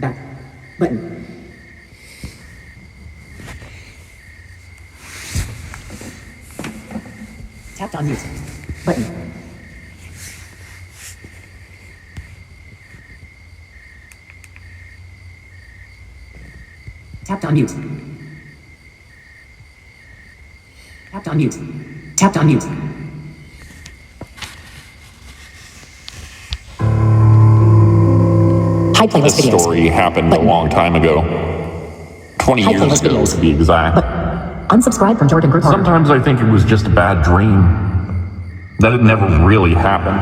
Back. Button. Tapped on mute. Button. Tapped on mute. Tapped on mute. Tapped on mute. Hide playlist This videos. story happened a long time ago. 20 Hide years playlist ago, videos. to be exact. Unsubscribe from Jordan Group Home. Sometimes I think it was just a bad dream, that it never really happened.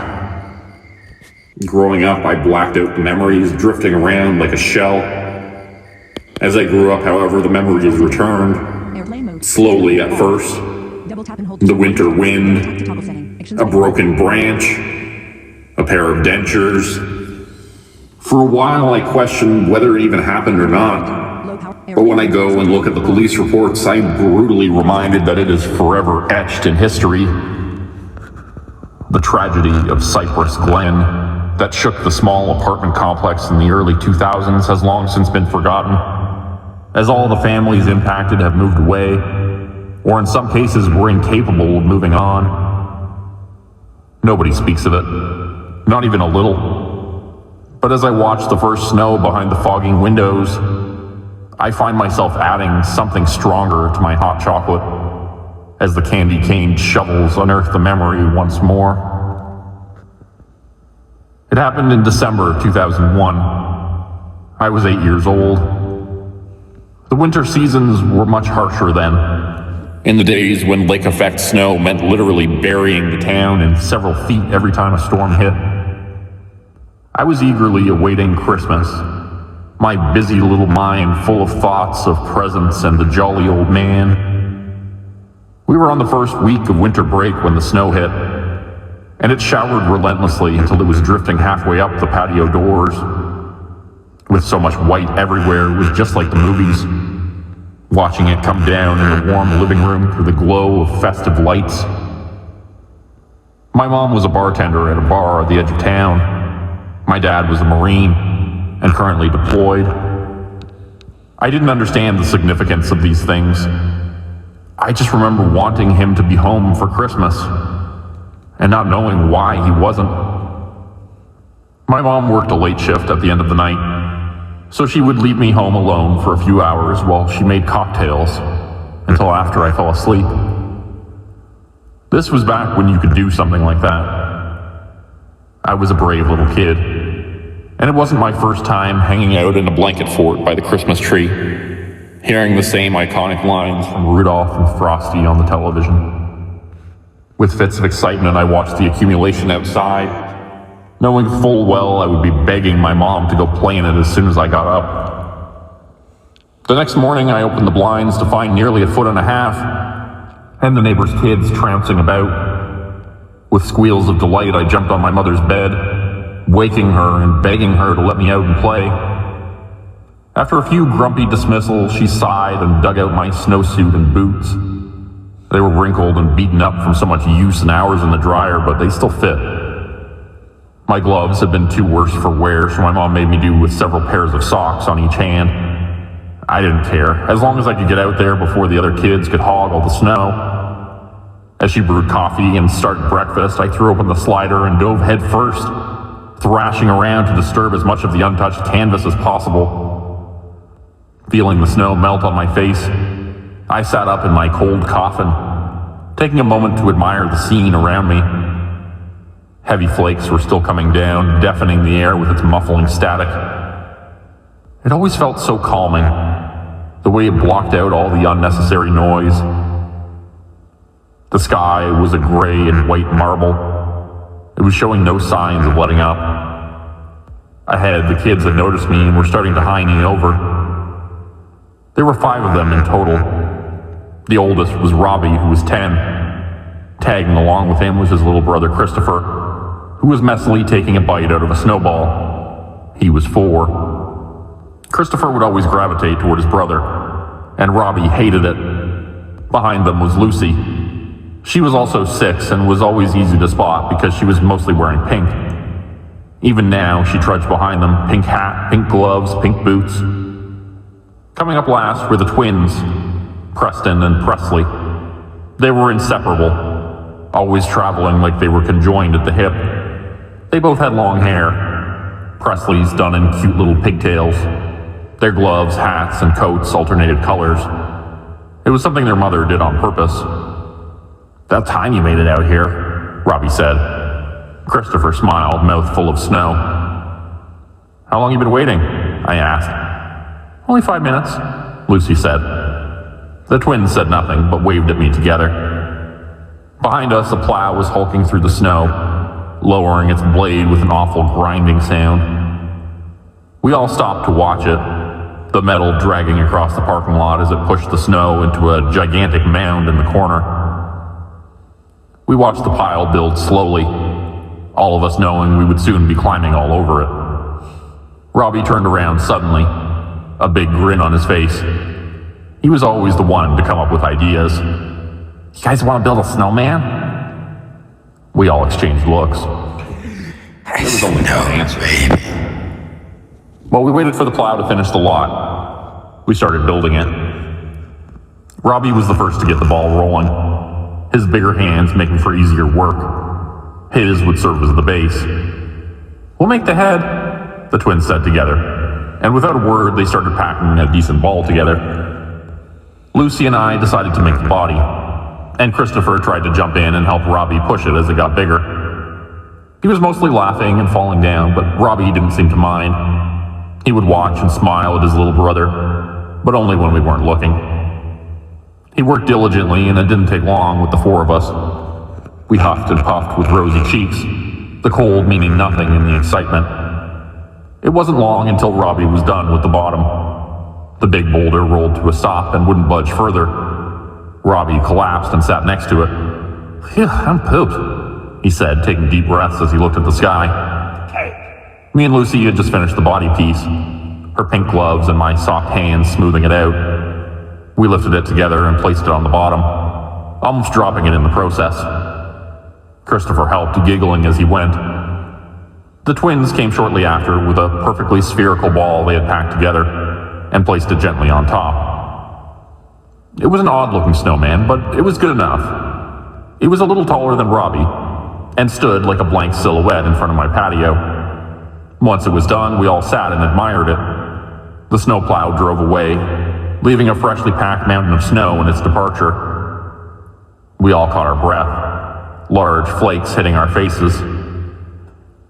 Growing up, I blacked out memories drifting around like a shell. As I grew up, however, the memories returned, slowly at first. The winter wind, a broken branch, a pair of dentures. For a while, I questioned whether it even happened or not. But when I go and look at the police reports, I'm brutally reminded that it is forever etched in history. The tragedy of Cypress Glen that shook the small apartment complex in the early 2000s has long since been forgotten, as all the families impacted have moved away, or in some cases were incapable of moving on. Nobody speaks of it, not even a little. But as I watch the first snow behind the fogging windows, I find myself adding something stronger to my hot chocolate as the candy cane shovels unearth the memory once more. It happened in December 2001. I was 8 years old. The winter seasons were much harsher then. In the days when lake effect snow meant literally burying the town in several feet every time a storm hit. I was eagerly awaiting Christmas, my busy little mind full of thoughts of presents and the jolly old man. We were on the first week of winter break when the snow hit, and it showered relentlessly until it was drifting halfway up the patio doors. With so much white everywhere, it was just like the movies. Watching it come down in the warm living room through the glow of festive lights. My mom was a bartender at a bar at the edge of town. My dad was a Marine and currently deployed. I didn't understand the significance of these things. I just remember wanting him to be home for Christmas and not knowing why he wasn't. My mom worked a late shift at the end of the night, so she would leave me home alone for a few hours while she made cocktails until after I fell asleep. This was back when you could do something like that. I was a brave little kid, and it wasn't my first time hanging out in a blanket fort by the Christmas tree, hearing the same iconic lines from Rudolph and Frosty on the television. With fits of excitement, I watched the accumulation outside, knowing full well I would be begging my mom to go play in it as soon as I got up. The next morning, I opened the blinds to find nearly 1.5 feet, and the neighbor's kids trouncing about. With squeals of delight, I jumped on my mother's bed, waking her and begging her to let me out and play. After a few grumpy dismissals, she sighed and dug out my snowsuit and boots. They were wrinkled and beaten up from so much use and hours in the dryer, but they still fit. My gloves had been too worse for wear, so my mom made me do with several pairs of socks on each hand. I didn't care, as long as I could get out there before the other kids could hog all the snow. As she brewed coffee and started breakfast, I threw open the slider and dove head first, thrashing around to disturb as much of the untouched canvas as possible. Feeling the snow melt on my face, I sat up in my cold coffin, taking a moment to admire the scene around me. Heavy flakes were still coming down, deafening the air with its muffling static. It always felt so calming, the way it blocked out all the unnecessary noise. The sky was a gray and white marble. It was showing no signs of letting up. Ahead, the kids had noticed me and were starting to hiney over. There were 5 of them in total. The oldest was Robbie, who was 10. Tagging along with him was his little brother Christopher, who was messily taking a bite out of a snowball. He was 4. Christopher would always gravitate toward his brother, and Robbie hated it. Behind them was Lucy. She was also 6 and was always easy to spot because she was mostly wearing pink. Even now, she trudged behind them, pink hat, pink gloves, pink boots. Coming up last were the twins, Preston and Presley. They were inseparable, always traveling like they were conjoined at the hip. They both had long hair, Presley's done in cute little pigtails. Their gloves, hats, and coats alternated colors. It was something their mother did on purpose. "About time you made it out here," Robbie said. Christopher smiled, mouth full of snow. "How long you been waiting?" I asked. "Only 5 minutes," Lucy said. The twins said nothing, but waved at me together. Behind us, a plow was hulking through the snow, lowering its blade with an awful grinding sound. We all stopped to watch it, the metal dragging across the parking lot as it pushed the snow into a gigantic mound in the corner. We watched the pile build slowly, all of us knowing we would soon be climbing all over it. Robbie turned around suddenly, a big grin on his face. He was always the one to come up with ideas. "You guys want to build a snowman?" We all exchanged looks. There was only one answer. Well, we waited for the plow to finish the lot. We started building it. Robbie was the first to get the ball rolling, his bigger hands making for easier work. His would serve as the base. "We'll make the head," the twins said together, and without a word, they started packing a decent ball together. Lucy and I decided to make the body, and Christopher tried to jump in and help Robbie push it as it got bigger. He was mostly laughing and falling down, but Robbie didn't seem to mind. He would watch and smile at his little brother, but only when we weren't looking. He worked diligently, and it didn't take long with the 4 of us. We huffed and puffed with rosy cheeks, the cold meaning nothing in the excitement. It wasn't long until Robbie was done with the bottom. The big boulder rolled to a stop and wouldn't budge further. Robbie collapsed and sat next to it. "Phew, I'm pooped," he said, taking deep breaths as he looked at the sky. Me and Lucy had just finished the body piece, her pink gloves and my soft hands smoothing it out. We lifted it together and placed it on the bottom, almost dropping it in the process. Christopher helped, giggling as he went. The twins came shortly after with a perfectly spherical ball they had packed together and placed it gently on top. It was an odd-looking snowman, but it was good enough. It was a little taller than Robbie and stood like a blank silhouette in front of my patio. Once it was done, we all sat and admired it. The snowplow drove away, leaving a freshly packed mountain of snow in its departure. We all caught our breath, large flakes hitting our faces.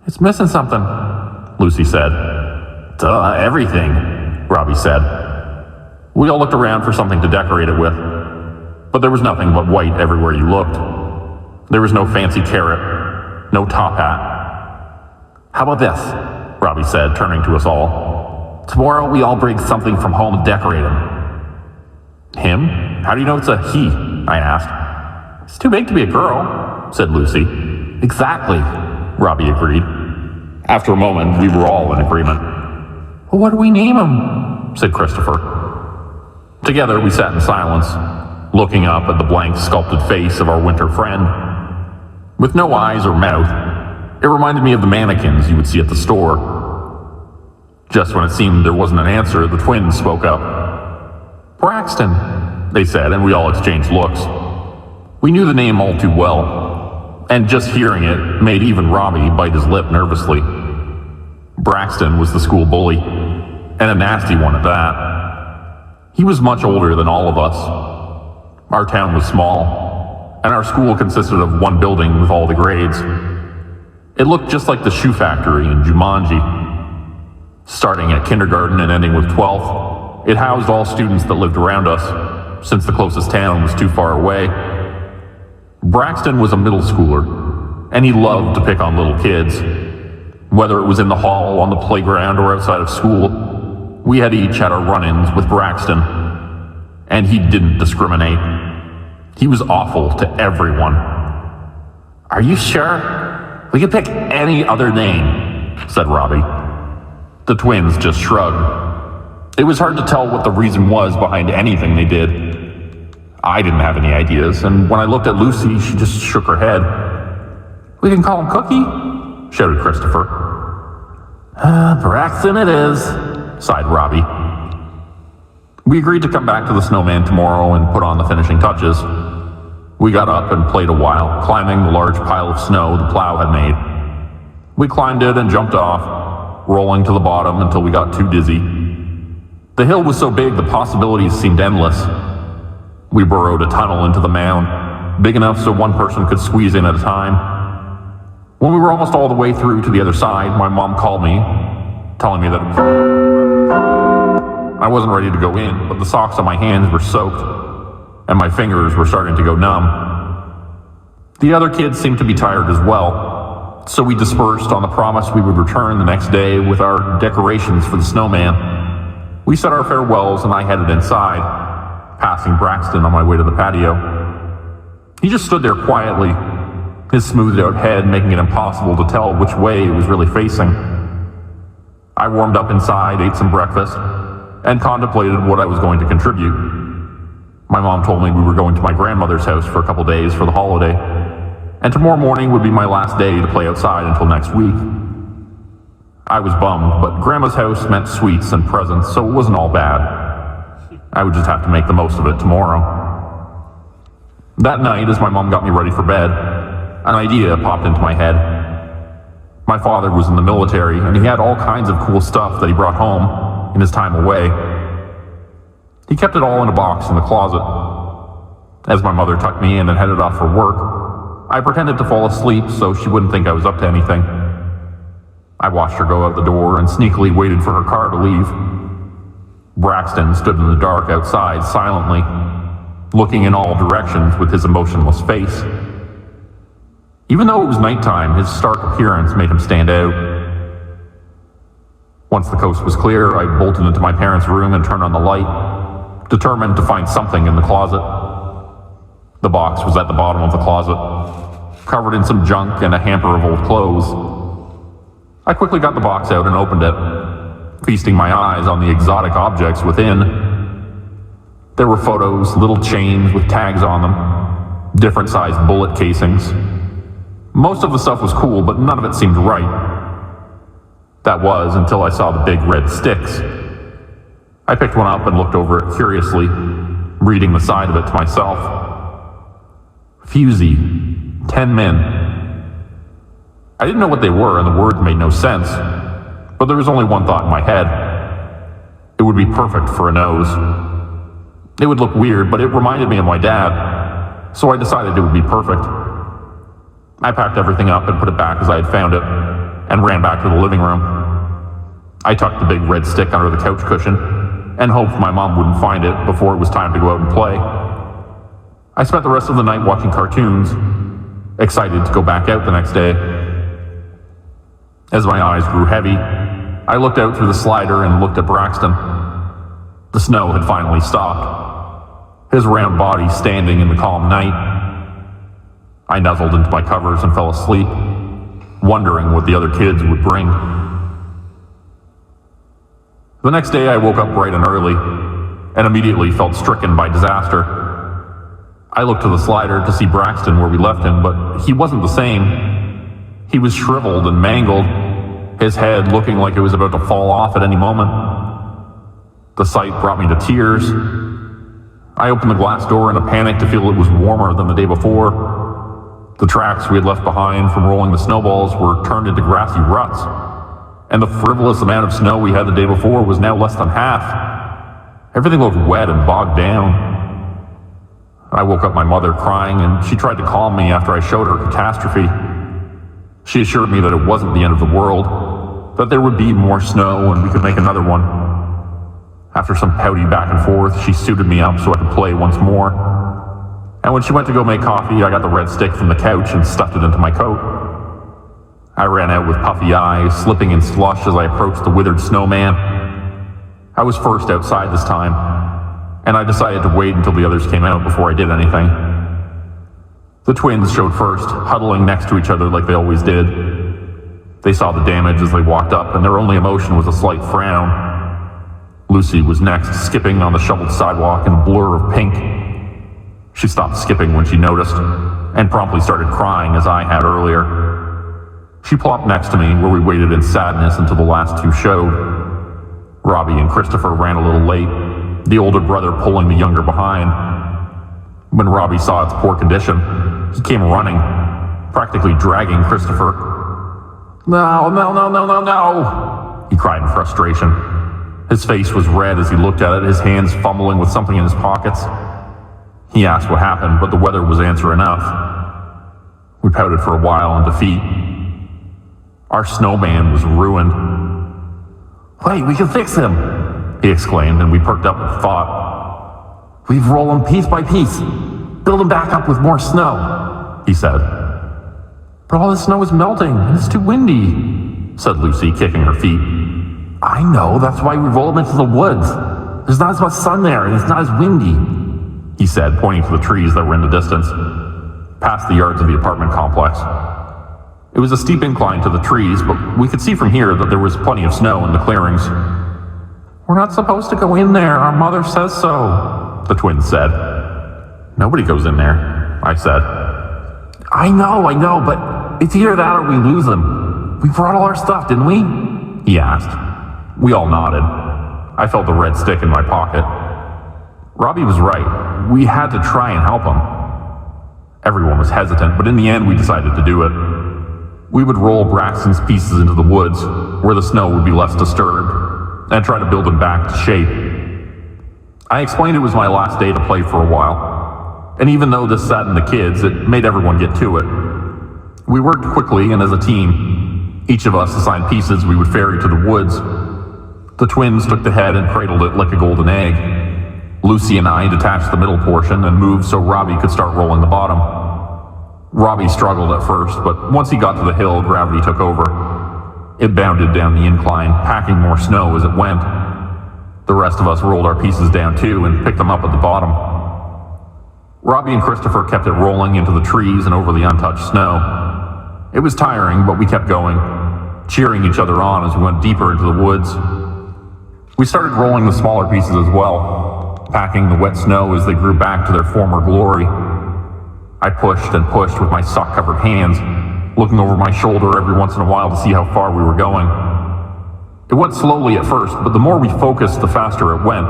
"It's missing something," Lucy said. "Duh, everything," Robbie said. We all looked around for something to decorate it with, but there was nothing but white everywhere you looked. There was no fancy carrot, no top hat. "How about this?" Robbie said, turning to us all. "Tomorrow we all bring something from home to decorate him." "Him? How do you know it's a he?" I asked. "He's too big to be a girl," said Lucy. "Exactly," Robbie agreed. After a moment, we were all in agreement. "Well, what do we name him?" said Christopher. Together, we sat in silence, looking up at the blank, sculpted face of our winter friend. With no eyes or mouth, it reminded me of the mannequins you would see at the store. Just when it seemed there wasn't an answer, the twins spoke up. "Braxton," they said, and we all exchanged looks. We knew the name all too well, and just hearing it made even Robbie bite his lip nervously. Braxton was the school bully, and a nasty one at that. He was much older than all of us. Our town was small, and our school consisted of one building with all the grades. It looked just like the shoe factory in Jumanji. Starting at kindergarten and ending with 12th, it housed all students that lived around us, since the closest town was too far away. Braxton was a middle schooler, and he loved to pick on little kids. Whether it was in the hall, on the playground, or outside of school, we had each had our run-ins with Braxton, and he didn't discriminate. He was awful to everyone. "Are you sure? We could pick any other name," said Robbie. The twins just shrugged. It was hard to tell what the reason was behind anything they did. I didn't have any ideas, and when I looked at Lucy, she just shook her head. "We can call him Cookie," shouted Christopher. Braxton it is, sighed Robbie. We agreed to come back to the snowman tomorrow and put on the finishing touches. We got up and played a while, climbing the large pile of snow the plow had made. We climbed it and jumped off, rolling to the bottom until we got too dizzy. The hill was so big the possibilities seemed endless. We burrowed a tunnel into the mound, big enough so one person could squeeze in at a time. When we were almost all the way through to the other side, my mom called me, telling me that it was... I wasn't ready to go in, but the socks on my hands were soaked, and my fingers were starting to go numb. The other kids seemed to be tired as well, so we dispersed on the promise we would return the next day with our decorations for the snowman. We said our farewells and I headed inside, passing Braxton on my way to the patio. He just stood there quietly, his smoothed out head making it impossible to tell which way it was really facing. I warmed up inside, ate some breakfast, and contemplated what I was going to contribute. My mom told me we were going to my grandmother's house for a couple days for the holiday, and tomorrow morning would be my last day to play outside until next week. I was bummed, but Grandma's house meant sweets and presents, so it wasn't all bad. I would just have to make the most of it tomorrow. That night, as my mom got me ready for bed, an idea popped into my head. My father was in the military, and he had all kinds of cool stuff that he brought home in his time away. He kept it all in a box in the closet. As my mother tucked me in and headed off for work, I pretended to fall asleep so she wouldn't think I was up to anything. I watched her go out the door and sneakily waited for her car to leave. Braxton stood in the dark outside silently, looking in all directions with his emotionless face. Even though it was nighttime, his stark appearance made him stand out. Once the coast was clear, I bolted into my parents' room and turned on the light, determined to find something in the closet. The box was at the bottom of the closet, covered in some junk and a hamper of old clothes. I quickly got the box out and opened it, feasting my eyes on the exotic objects within. There were photos, little chains with tags on them, different sized bullet casings. Most of the stuff was cool, but none of it seemed right. That was until I saw the big red sticks. I picked one up and looked over it curiously, reading the side of it to myself. Fusey, 10 men. I didn't know what they were, and the words made no sense, but there was only one thought in my head. It would be perfect for a nose. It would look weird, but it reminded me of my dad, so I decided it would be perfect. I packed everything up and put it back as I had found it, and ran back to the living room. I tucked the big red stick under the couch cushion, and hoped my mom wouldn't find it before it was time to go out and play. I spent the rest of the night watching cartoons, excited to go back out the next day. As my eyes grew heavy, I looked out through the slider and looked at Braxton. The snow had finally stopped, his round body standing in the calm night. I nuzzled into my covers and fell asleep, wondering what the other kids would bring. The next day I woke up bright and early, and immediately felt stricken by disaster. I looked to the slider to see Braxton where we left him, but he wasn't the same. He was shriveled and mangled, his head looking like it was about to fall off at any moment. The sight brought me to tears. I opened the glass door in a panic to feel it was warmer than the day before. The tracks we had left behind from rolling the snowballs were turned into grassy ruts, and the frivolous amount of snow we had the day before was now less than half. Everything looked wet and bogged down. I woke up my mother crying, and she tried to calm me after I showed her catastrophe. She assured me that it wasn't the end of the world, that there would be more snow and we could make another one. After some pouty back and forth, she suited me up so I could play once more. And when she went to go make coffee, I got the red stick from the couch and stuffed it into my coat. I ran out with puffy eyes, slipping in slush as I approached the withered snowman. I was first outside this time, and I decided to wait until the others came out before I did anything. The twins showed first, huddling next to each other like they always did. They saw the damage as they walked up, and their only emotion was a slight frown. Lucy was next, skipping on the shoveled sidewalk in a blur of pink. She stopped skipping when she noticed, and promptly started crying as I had earlier. She plopped next to me, where we waited in sadness until the last two showed. Robbie and Christopher ran a little late, the older brother pulling the younger behind. When Robbie saw its poor condition, he came running, practically dragging Christopher. No, no, no, no, no, no, he cried in frustration. His face was red as he looked at it, his hands fumbling with something in his pockets. He asked what happened, but the weather was answer enough. We pouted for a while in defeat. Our snowman was ruined. Wait, we can fix him, he exclaimed, and we perked up with thought. We've rolled him piece by piece, build him back up with more snow, he said. But all the snow is melting, and it's too windy, said Lucy, kicking her feet. I know, that's why we roll him into the woods. There's not as much sun there, and it's not as windy, he said, pointing to the trees that were in the distance, past the yards of the apartment complex. It was a steep incline to the trees, but we could see from here that there was plenty of snow in the clearings. We're not supposed to go in there, our mother says so, the twins said. Nobody goes in there, I said. I know, but it's either that or we lose them. We brought all our stuff, didn't we? He asked. We all nodded. I felt the red stick in my pocket. Robbie was right. We had to try and help him. Everyone was hesitant, but in the end we decided to do it. We would roll Braxton's pieces into the woods, where the snow would be less disturbed, and try to build him back to shape. I explained it was my last day to play for a while, and even though this saddened the kids, it made everyone get to it. We worked quickly and as a team. Each of us assigned pieces we would ferry to the woods. The twins took the head and cradled it like a golden egg. Lucy and I detached the middle portion and moved so Robbie could start rolling the bottom. Robbie struggled at first, but once he got to the hill, gravity took over. It bounded down the incline, packing more snow as it went. The rest of us rolled our pieces down too and picked them up at the bottom. Robbie and Christopher kept it rolling into the trees and over the untouched snow. It was tiring, but we kept going, cheering each other on as we went deeper into the woods. We started rolling the smaller pieces as well, packing the wet snow as they grew back to their former glory. I pushed and pushed with my sock-covered hands, looking over my shoulder every once in a while to see how far we were going. It went slowly at first, but the more we focused, the faster it went.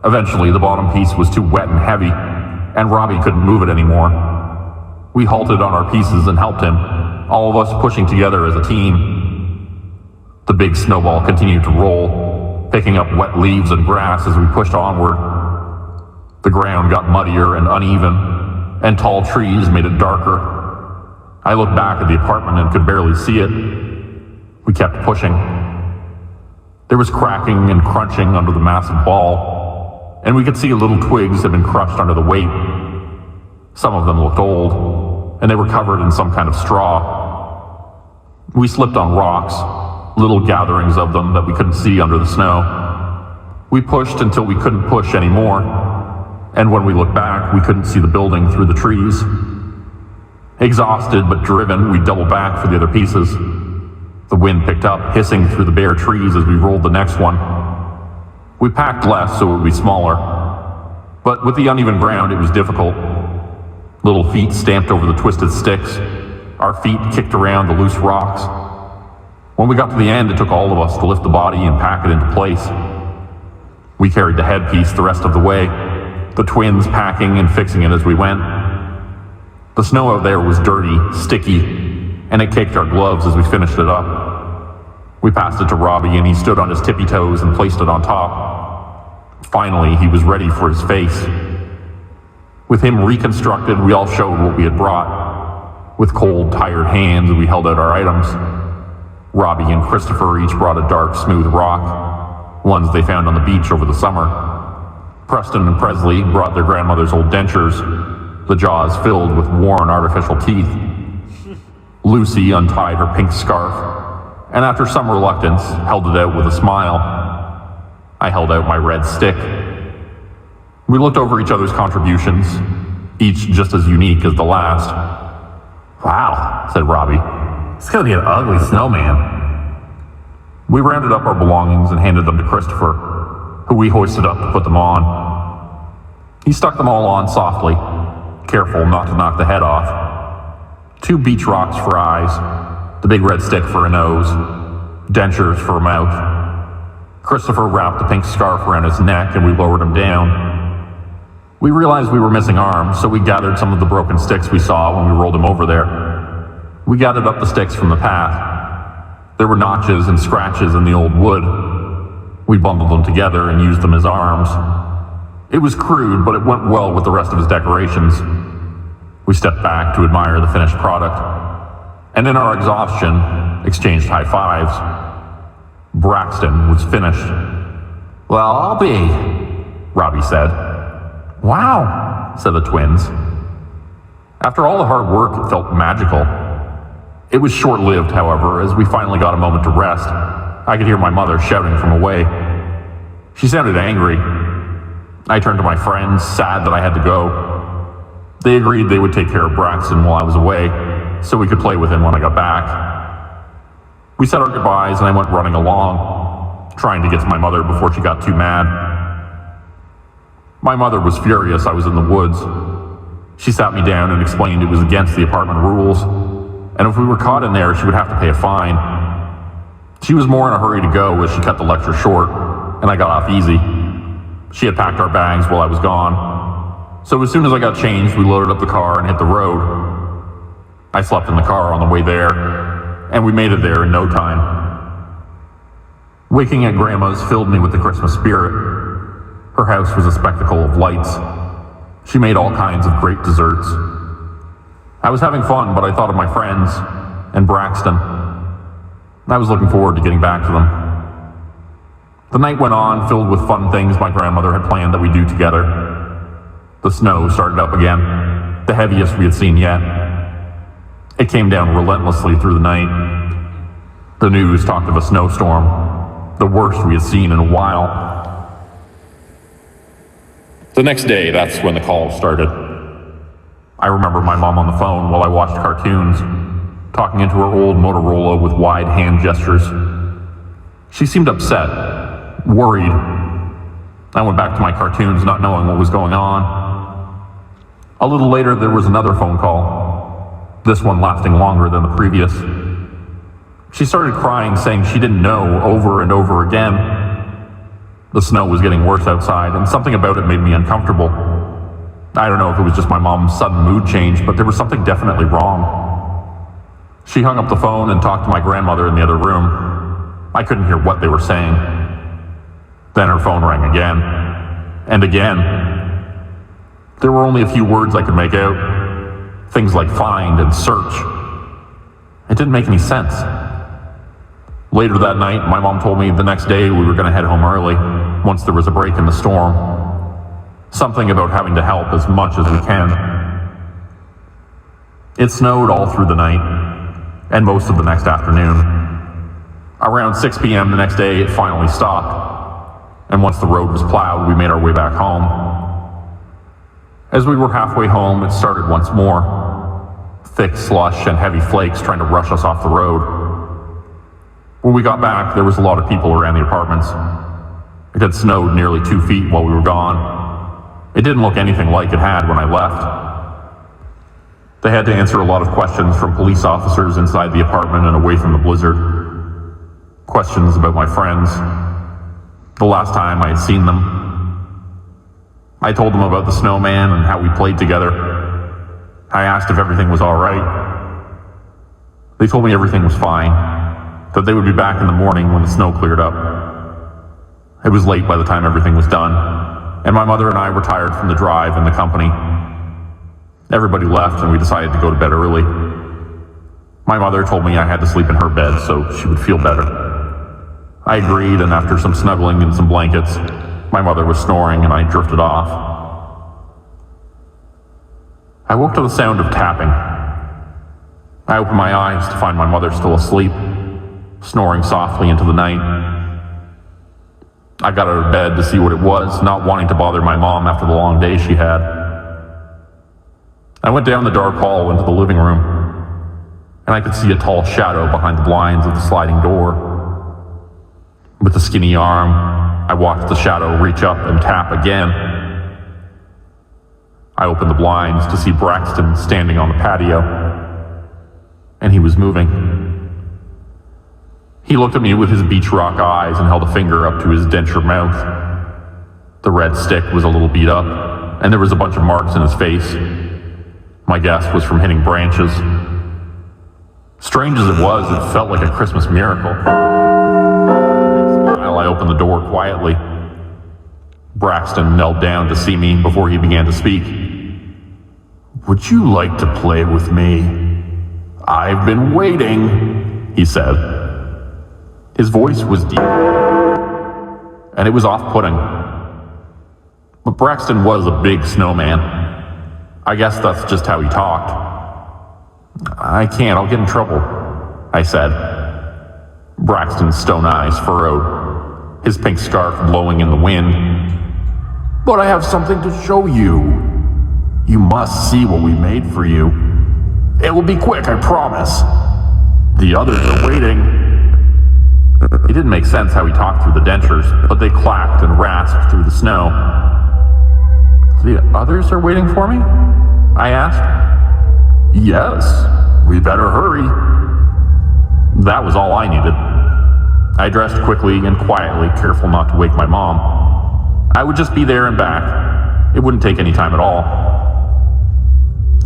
Eventually, the bottom piece was too wet and heavy, and Robbie couldn't move it anymore. We halted on our pieces and helped him, all of us pushing together as a team. The big snowball continued to roll, picking up wet leaves and grass as we pushed onward. The ground got muddier and uneven, and tall trees made it darker. I looked back at the apartment and could barely see it. We kept pushing. There was cracking and crunching under the massive ball, and we could see little twigs had been crushed under the weight. Some of them looked old, and they were covered in some kind of straw. We slipped on rocks, little gatherings of them that we couldn't see under the snow. We pushed until we couldn't push anymore. And when we looked back, we couldn't see the building through the trees. Exhausted but driven, we doubled back for the other pieces. The wind picked up, hissing through the bare trees as we rolled the next one. We packed less so it would be smaller. But with the uneven ground, it was difficult. Little feet stamped over the twisted sticks. Our feet kicked around the loose rocks. When we got to the end, it took all of us to lift the body and pack it into place. We carried the headpiece the rest of the way, the twins packing and fixing it as we went. The snow out there was dirty, sticky, and it caked our gloves as we finished it up. We passed it to Robbie and he stood on his tippy toes and placed it on top. Finally, he was ready for his face. With him reconstructed, we all showed what we had brought. With cold, tired hands, we held out our items. Robbie and Christopher each brought a dark, smooth rock, ones they found on the beach over the summer. Preston and Presley brought their grandmother's old dentures, the jaws filled with worn artificial teeth. Lucy untied her pink scarf, and after some reluctance, held it out with a smile. I held out my red stick. We looked over each other's contributions, each just as unique as the last. Wow, said Robbie. It's gonna be an ugly snowman. We rounded up our belongings and handed them to Christopher, who we hoisted up to put them on. He stuck them all on softly, careful not to knock the head off. 2 beach rocks for eyes, the big red stick for a nose, dentures for a mouth. Christopher wrapped a pink scarf around his neck and we lowered him down. We realized we were missing arms, so we gathered some of the broken sticks we saw when we rolled him over there. We gathered up the sticks from the path. There were notches and scratches in the old wood. We bundled them together and used them as arms. It was crude, but it went well with the rest of his decorations. We stepped back to admire the finished product, and in our exhaustion, exchanged high fives. Braxton was finished. "Well, I'll be," Robbie said. "Wow," said the twins. After all the hard work, it felt magical. It was short-lived, however, as we finally got a moment to rest. I could hear my mother shouting from away. She sounded angry. I turned to my friends, sad that I had to go. They agreed they would take care of Braxton while I was away, so we could play with him when I got back. We said our goodbyes and I went running along, trying to get to my mother before she got too mad. My mother was furious I was in the woods. She sat me down and explained it was against the apartment rules, and if we were caught in there, she would have to pay a fine. She was more in a hurry to go as she cut the lecture short, and I got off easy. She had packed our bags while I was gone, so as soon as I got changed, we loaded up the car and hit the road. I slept in the car on the way there, and we made it there in no time. Waking at Grandma's filled me with the Christmas spirit. Her house was a spectacle of lights. She made all kinds of great desserts. I was having fun, but I thought of my friends and Braxton. I was looking forward to getting back to them. The night went on, filled with fun things my grandmother had planned that we do together. The snow started up again, the heaviest we had seen yet. It came down relentlessly through the night. The news talked of a snowstorm, the worst we had seen in a while. The next day, that's when the calls started. I remember my mom on the phone while I watched cartoons, talking into her old Motorola with wide hand gestures. She seemed upset, worried. I went back to my cartoons not knowing what was going on. A little later, there was another phone call, this one lasting longer than the previous. She started crying, saying she didn't know over and over again. The snow was getting worse outside, and something about it made me uncomfortable. I don't know if it was just my mom's sudden mood change, but there was something definitely wrong. She hung up the phone and talked to my grandmother in the other room. I couldn't hear what they were saying. Then her phone rang again, and again. There were only a few words I could make out. Things like find and search. It didn't make any sense. Later that night, my mom told me the next day we were going to head home early, once there was a break in the storm. Something about having to help as much as we can. It snowed all through the night, and most of the next afternoon. Around 6 p.m. the next day, it finally stopped, and once the road was plowed, we made our way back home. As we were halfway home, it started once more. Thick slush and heavy flakes trying to rush us off the road. When we got back, there was a lot of people around the apartments. It had snowed nearly 2 feet while we were gone. It didn't look anything like it had when I left. They had to answer a lot of questions from police officers inside the apartment and away from the blizzard. Questions about my friends, the last time I had seen them. I told them about the snowman and how we played together. I asked if everything was all right. They told me everything was fine, that they would be back in the morning when the snow cleared up. It was late by the time everything was done, and my mother and I were tired from the drive and the company. Everybody left and we decided to go to bed early. My mother told me I had to sleep in her bed so she would feel better. I agreed, and after some snuggling and some blankets, my mother was snoring and I drifted off. I woke to the sound of tapping. I opened my eyes to find my mother still asleep, snoring softly into the night. I got out of bed to see what it was, not wanting to bother my mom after the long day she had. I went down the dark hall into the living room, and I could see a tall shadow behind the blinds of the sliding door. With a skinny arm, I watched the shadow reach up and tap again. I opened the blinds to see Braxton standing on the patio, and he was moving. He looked at me with his beach rock eyes and held a finger up to his denture mouth. The red stick was a little beat up, and there was a bunch of marks in his face. My guess was from hitting branches. Strange as it was, it felt like a Christmas miracle. While I opened the door quietly, Braxton knelt down to see me before he began to speak. "Would you like to play with me? I've been waiting," he said. His voice was deep, and it was off-putting. But Braxton was a big snowman. I guess that's just how he talked. "I can't, I'll get in trouble," I said. Braxton's stone eyes furrowed, his pink scarf blowing in the wind. "But I have something to show you. You must see what we made for you. It will be quick, I promise. The others are waiting." It didn't make sense how he talked through the dentures, but they clacked and rasped through the snow. "The others are waiting for me?" I asked. "Yes, we better hurry." That was all I needed. I dressed quickly and quietly, careful not to wake my mom. I would just be there and back. It wouldn't take any time at all.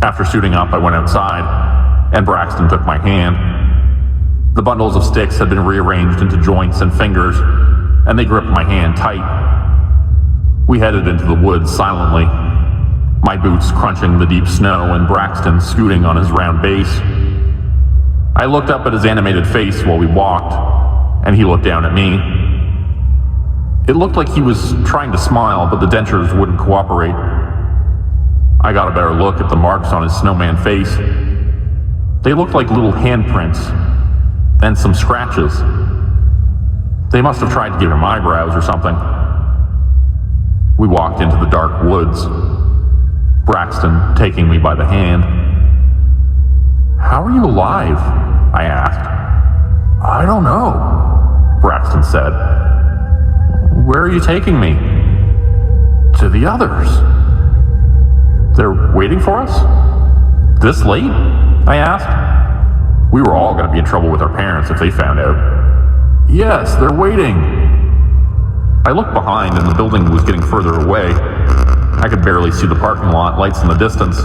After suiting up, I went outside, and Braxton took my hand. The bundles of sticks had been rearranged into joints and fingers, and they gripped my hand tight. We headed into the woods silently, my boots crunching the deep snow and Braxton scooting on his round base. I looked up at his animated face while we walked, and he looked down at me. It looked like he was trying to smile, but the dentures wouldn't cooperate. I got a better look at the marks on his snowman face. They looked like little handprints, and some scratches. They must have tried to give him eyebrows or something. We walked into the dark woods, Braxton taking me by the hand. "How are you alive?" I asked. "I don't know," Braxton said. "Where are you taking me?" "To the others." "They're waiting for us? This late?" I asked. We were all going to be in trouble with our parents if they found out. "Yes, they're waiting." I looked behind and the building was getting further away. I could barely see the parking lot lights in the distance.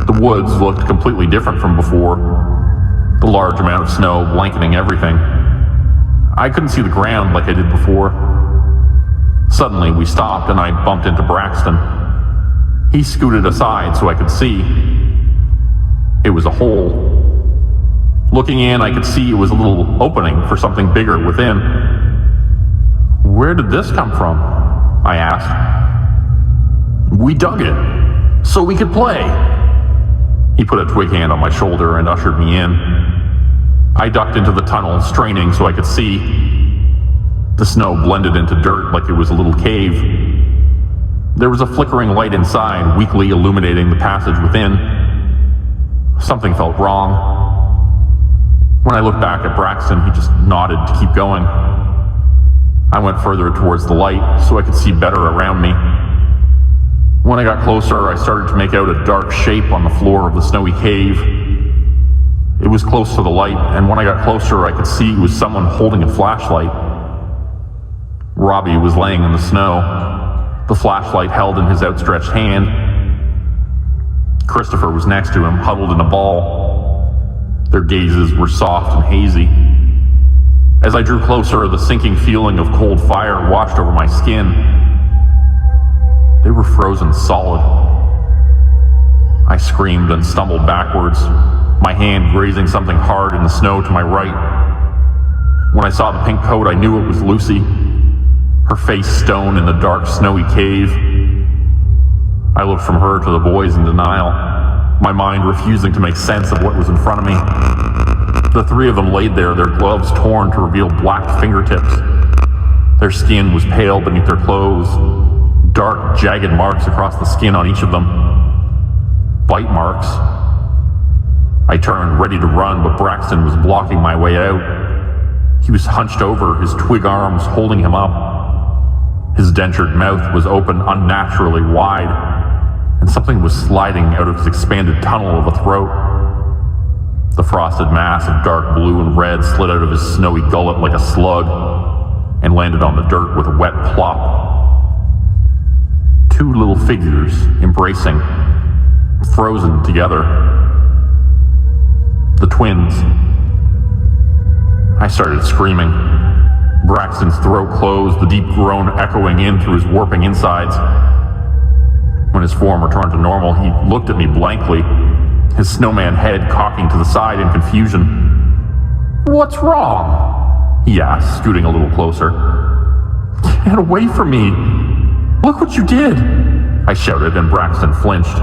The woods looked completely different from before, the large amount of snow blanketing everything. I couldn't see the ground like I did before. Suddenly we stopped and I bumped into Braxton. He scooted aside so I could see. It was a hole. Looking in, I could see it was a little opening for something bigger within. "Where did this come from?" I asked. "We dug it, so we could play." He put a twig hand on my shoulder and ushered me in. I ducked into the tunnel, straining so I could see. The snow blended into dirt like it was a little cave. There was a flickering light inside, weakly illuminating the passage within. Something felt wrong. When I looked back at Braxton, he just nodded to keep going. I went further towards the light so I could see better around me. When I got closer, I started to make out a dark shape on the floor of the snowy cave. It was close to the light, and when I got closer, I could see it was someone holding a flashlight. Robbie was laying in the snow, the flashlight held in his outstretched hand. Christopher was next to him, huddled in a ball. Their gazes were soft and hazy. As I drew closer, the sinking feeling of cold fire washed over my skin. They were frozen solid. I screamed and stumbled backwards, my hand grazing something hard in the snow to my right. When I saw the pink coat, I knew it was Lucy, her face stone in the dark, snowy cave. I looked from her to the boys in denial, my mind refusing to make sense of what was in front of me. The three of them laid there, their gloves torn to reveal black fingertips. Their skin was pale beneath their clothes, dark, jagged marks across the skin on each of them. Bite marks. I turned, ready to run, but Braxton was blocking my way out. He was hunched over, his twig arms holding him up. His dentured mouth was open unnaturally wide, and something was sliding out of his expanded tunnel of a throat. The frosted mass of dark blue and red slid out of his snowy gullet like a slug and landed on the dirt with a wet plop. Two little figures embracing, frozen together. The twins. I started screaming. Braxton's throat closed, the deep groan echoing in through his warping insides. When his form returned to normal, he looked at me blankly, his snowman head cocking to the side in confusion. "What's wrong?" he asked, scooting a little closer. "Get away from me! Look what you did!" I shouted, and Braxton flinched.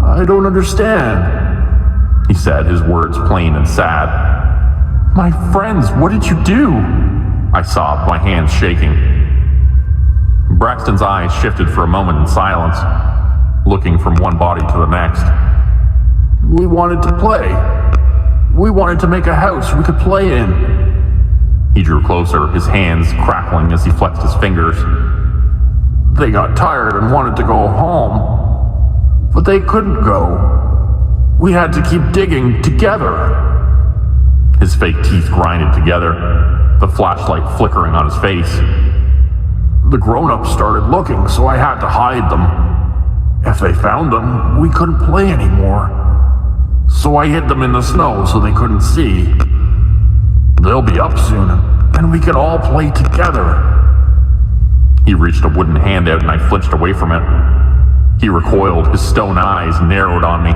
"I don't understand," he said, his words plain and sad. "My friends, what did you do?" I sobbed, my hands shaking. Braxton's eyes shifted for a moment in silence, looking from one body to the next. "We wanted to play. We wanted to make a house we could play in." He drew closer, his hands crackling as he flexed his fingers. "They got tired and wanted to go home, but they couldn't go. We had to keep digging together." His fake teeth grinded together, the flashlight flickering on his face. "The grown-ups started looking, so I had to hide them. If they found them, we couldn't play anymore. So I hid them in the snow so they couldn't see. They'll be up soon, and we can all play together." He reached a wooden hand out and I flinched away from it. He recoiled, his stone eyes narrowed on me.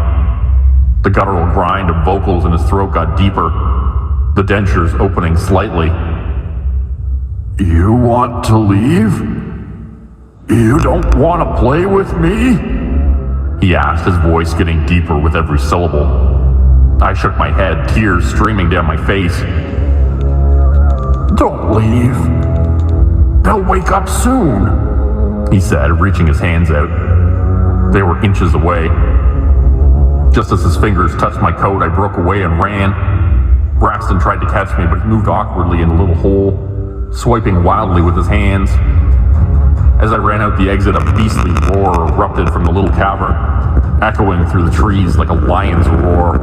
The guttural grind of vocals in his throat got deeper, the dentures opening slightly. "You want to leave? You don't want to play with me?" he asked, his voice getting deeper with every syllable. I shook my head, tears streaming down my face. "Don't leave. They'll wake up soon," he said, reaching his hands out. They were inches away. Just as his fingers touched my coat, I broke away and ran. Braxton tried to catch me, but he moved awkwardly in a little hole, swiping wildly with his hands. As I ran out the exit, a beastly roar erupted from the little cavern, echoing through the trees like a lion's roar.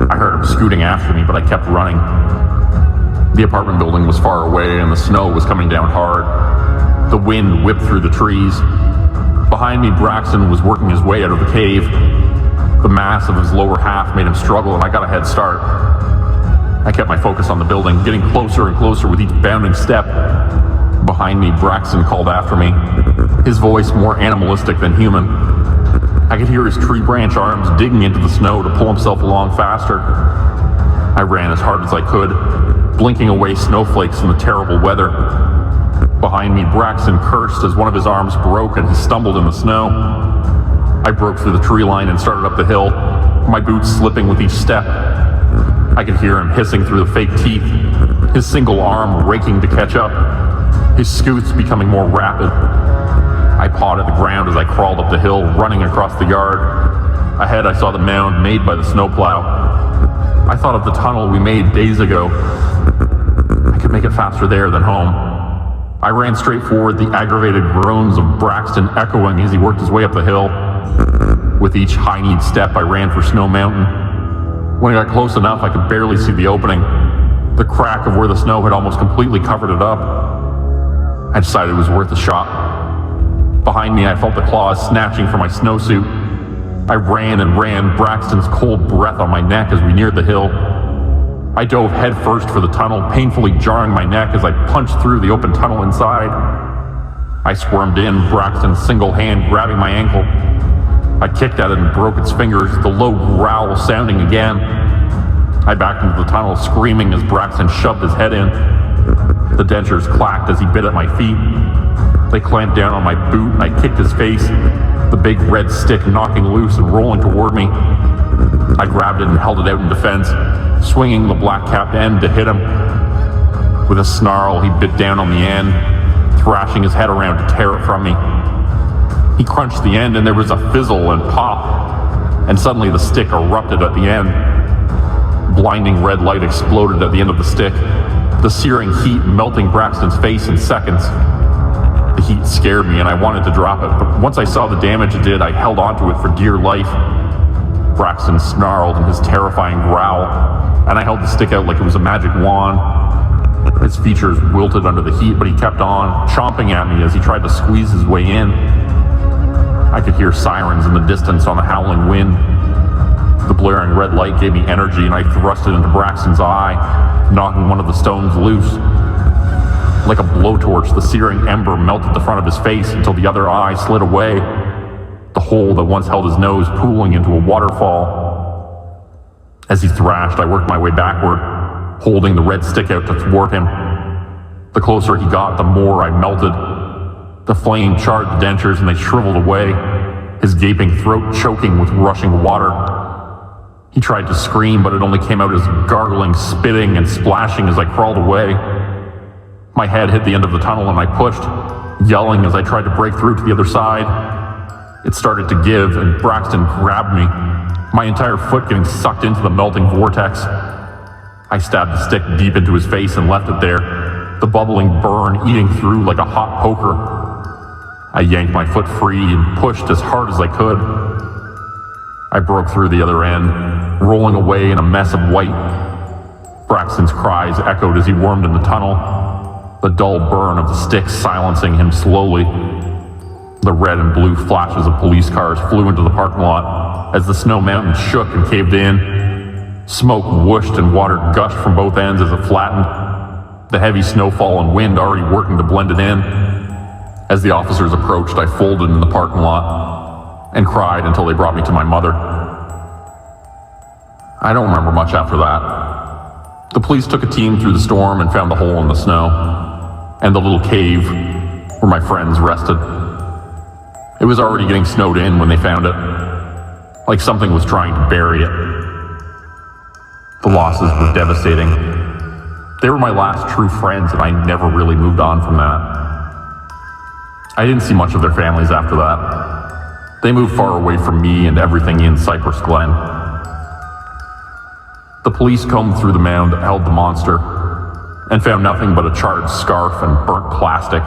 I heard him scooting after me, but I kept running. The apartment building was far away, and the snow was coming down hard. The wind whipped through the trees. Behind me, Braxton was working his way out of the cave. The mass of his lower half made him struggle, and I got a head start. I kept my focus on the building, getting closer and closer with each bounding step. Behind me, Braxton called after me, his voice more animalistic than human. I could hear his tree branch arms digging into the snow to pull himself along faster. I ran as hard as I could, blinking away snowflakes in the terrible weather. Behind me, Braxton cursed as one of his arms broke and he stumbled in the snow. I broke through the tree line and started up the hill, my boots slipping with each step. I could hear him hissing through the fake teeth, his single arm raking to catch up, his scoots becoming more rapid. I pawed at the ground as I crawled up the hill, running across the yard. Ahead, I saw the mound made by the snowplow. I thought of the tunnel we made days ago. I could make it faster there than home. I ran straight forward, the aggravated groans of Braxton echoing as he worked his way up the hill. With each high-kneed step, I ran for Snow Mountain. When I got close enough, I could barely see the opening, the crack of where the snow had almost completely covered it up. I decided it was worth a shot. Behind me, I felt the claws snatching for my snowsuit. I ran and ran, Braxton's cold breath on my neck as we neared the hill. I dove headfirst for the tunnel, painfully jarring my neck as I punched through the open tunnel inside. I squirmed in, Braxton's single hand grabbing my ankle. I kicked at it and broke its fingers, the low growl sounding again. I backed into the tunnel, screaming as Braxton shoved his head in. The dentures clacked as he bit at my feet. They clamped down on my boot and I kicked his face, the big red stick knocking loose and rolling toward me. I grabbed it and held it out in defense, swinging the black-capped end to hit him. With a snarl, he bit down on the end, thrashing his head around to tear it from me. He crunched the end and there was a fizzle and pop, and suddenly the stick erupted at the end. Blinding red light exploded at the end of the stick, the searing heat melting Braxton's face in seconds. The heat scared me and I wanted to drop it, but once I saw the damage it did, I held onto it for dear life. Braxton snarled in his terrifying growl, and I held the stick out like it was a magic wand. His features wilted under the heat, but he kept on, chomping at me as he tried to squeeze his way in. I could hear sirens in the distance on the howling wind. The blaring red light gave me energy, and I thrust it into Braxton's eye, knocking one of the stones loose. Like a blowtorch, the searing ember melted the front of his face until the other eye slid away, the hole that once held his nose pooling into a waterfall. As he thrashed, I worked my way backward, holding the red stick out to thwart him. The closer he got, the more I melted. The flame charred the dentures and they shriveled away, his gaping throat choking with rushing water. He tried to scream, but it only came out as gargling, spitting, and splashing as I crawled away. My head hit the end of the tunnel and I pushed, yelling as I tried to break through to the other side. It started to give, and Braxton grabbed me, my entire foot getting sucked into the melting vortex. I stabbed the stick deep into his face and left it there, the bubbling burn eating through like a hot poker. I yanked my foot free and pushed as hard as I could. I broke through the other end, rolling away in a mess of white. Braxton's cries echoed as he wormed in the tunnel, the dull burn of the stick silencing him slowly. The red and blue flashes of police cars flew into the parking lot as the snow mountain shook and caved in. Smoke whooshed and water gushed from both ends as it flattened, the heavy snowfall and wind already working to blend it in. As the officers approached, I folded in the parking lot and cried until they brought me to my mother. I don't remember much after that. The police took a team through the storm and found the hole in the snow and the little cave where my friends rested. It was already getting snowed in when they found it, like something was trying to bury it. The losses were devastating. They were my last true friends, and I never really moved on from that. I didn't see much of their families after that. They moved far away from me and everything in Cypress Glen. The police combed through the mound that held the monster and found nothing but a charred scarf and burnt plastic.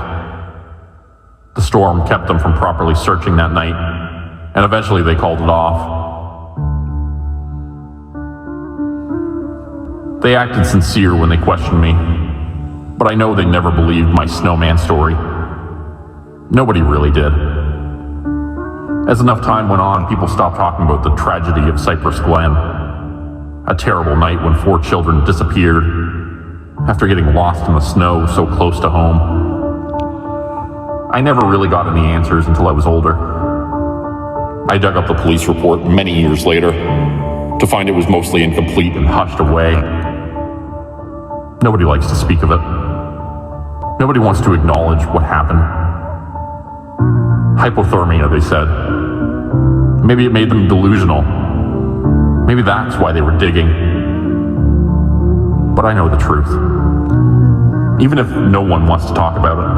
The storm kept them from properly searching that night, and eventually they called it off. They acted sincere when they questioned me, but I know they never believed my snowman story. Nobody really did. As enough time went on, people stopped talking about the tragedy of Cypress Glen, a terrible night when 4 children disappeared after getting lost in the snow so close to home. I never really got any answers until I was older. I dug up the police report many years later to find it was mostly incomplete and hushed away. Nobody likes to speak of it. Nobody wants to acknowledge what happened. Hypothermia, they said. Maybe it made them delusional. Maybe that's why they were digging. But I know the truth. Even if no one wants to talk about it.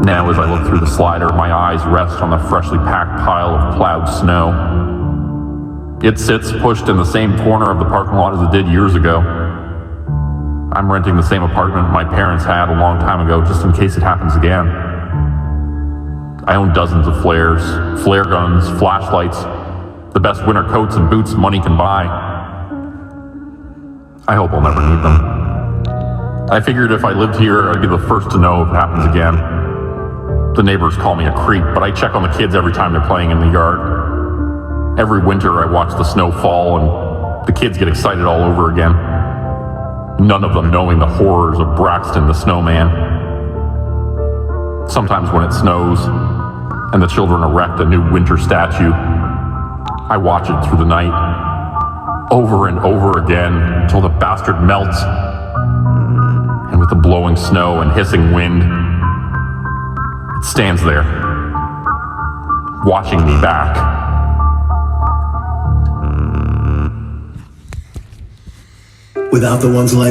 Now, as I look through the slider, my eyes rest on the freshly packed pile of plowed snow. It sits pushed in the same corner of the parking lot as it did years ago. I'm renting the same apartment my parents had a long time ago, just in case it happens again. I own dozens of flares, flare guns, flashlights, the best winter coats and boots money can buy. I hope I'll never need them. I figured if I lived here, I'd be the first to know if it happens again. The neighbors call me a creep, but I check on the kids every time they're playing in the yard. Every winter I watch the snow fall and the kids get excited all over again. None of them knowing the horrors of Braxton the snowman. Sometimes when it snows and the children erect a new winter statue, I watch it through the night, over and over again until the bastard melts. And with the blowing snow and hissing wind, it stands there, watching me back. Without the ones like